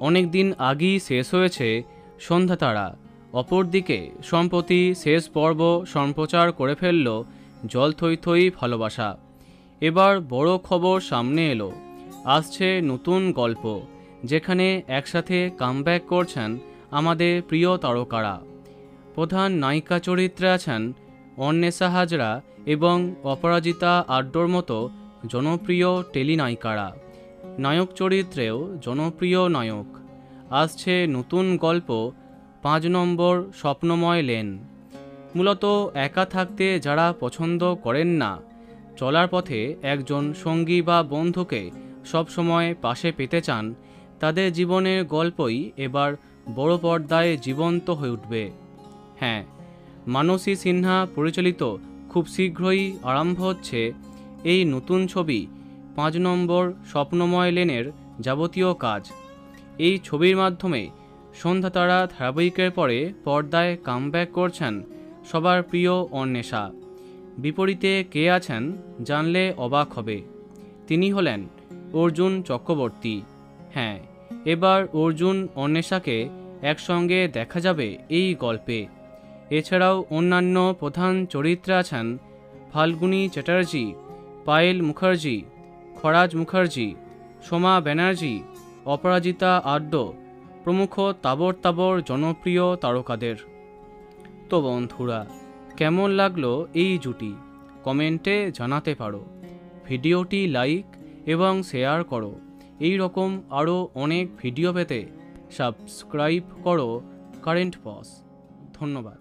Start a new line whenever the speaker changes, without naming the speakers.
অনেক দিন আগেই শেষ হয়েছে সন্ধ্যা তারা। অপরদিকে সম্প্রতি শেষ পর্ব সম্প্রচার করে ফেলল জল থই থই ভালোবাসা। এবার বড় খবর সামনে এলো, আসছে নতুন গল্প, যেখানে একসাথে কামব্যাক করছেন আমাদের প্রিয় তারকারা। প্রধান নায়িকা চরিত্রে আছেন অন্বেষা হাজরা এবং অপরাজিতা আড্ডোর মতো জনপ্রিয় টেলিনায়িকারা। নায়ক চরিত্রেও জনপ্রিয় নায়ক। আসছে নতুন গল্প 5 নম্বর স্বপ্নময় লেন। মূলত একা থাকতে যারা পছন্দ করেন না, চলার পথে একজন সঙ্গী বা বন্ধুকে সবসময় পাশে পেতে চান, তাদের জীবনের গল্পই এবার বড় পর্দায় জীবন্ত হয়ে উঠবে। হ্যাঁ, মানসী সিনহা পরিচালিত খুব শীঘ্রই আরম্ভ হচ্ছে এই নতুন ছবি 5 নম্বর স্বপ্নময় লেনের যাবতীয় কাজ। এই ছবির মাধ্যমে সন্ধ্যা তারা ধারাবাহিকের পরে পর্দায় কামব্যাক করছেন সবার প্রিয় অন্বেষা। বিপরীতে কে আছেন জানলে অবাক হবে। তিনি হলেন অর্জুন চক্রবর্তী। হ্যাঁ, এবার অর্জুন অন্বেষাকে একসঙ্গে দেখা যাবে এই গল্পে। এছাড়াও অন্যান্য প্রধান চরিত্রে আছেন ফাল্গুনী চ্যাটার্জি, পায়েল মুখার্জি, খরাজ মুখার্জি, সোমা ব্যানার্জি, অপরাজিতা আড্ডো প্রমুখ তাবর তাবর জনপ্রিয় তারকাদের। তো বন্ধুরা, কেমন লাগলো এই জুটি কমেন্টে জানাতে পারো। ভিডিওটি লাইক এবং শেয়ার করো। এই রকম আরও অনেক ভিডিও পেতে সাবস্ক্রাইব করো কারেন্ট পজ। ধন্যবাদ।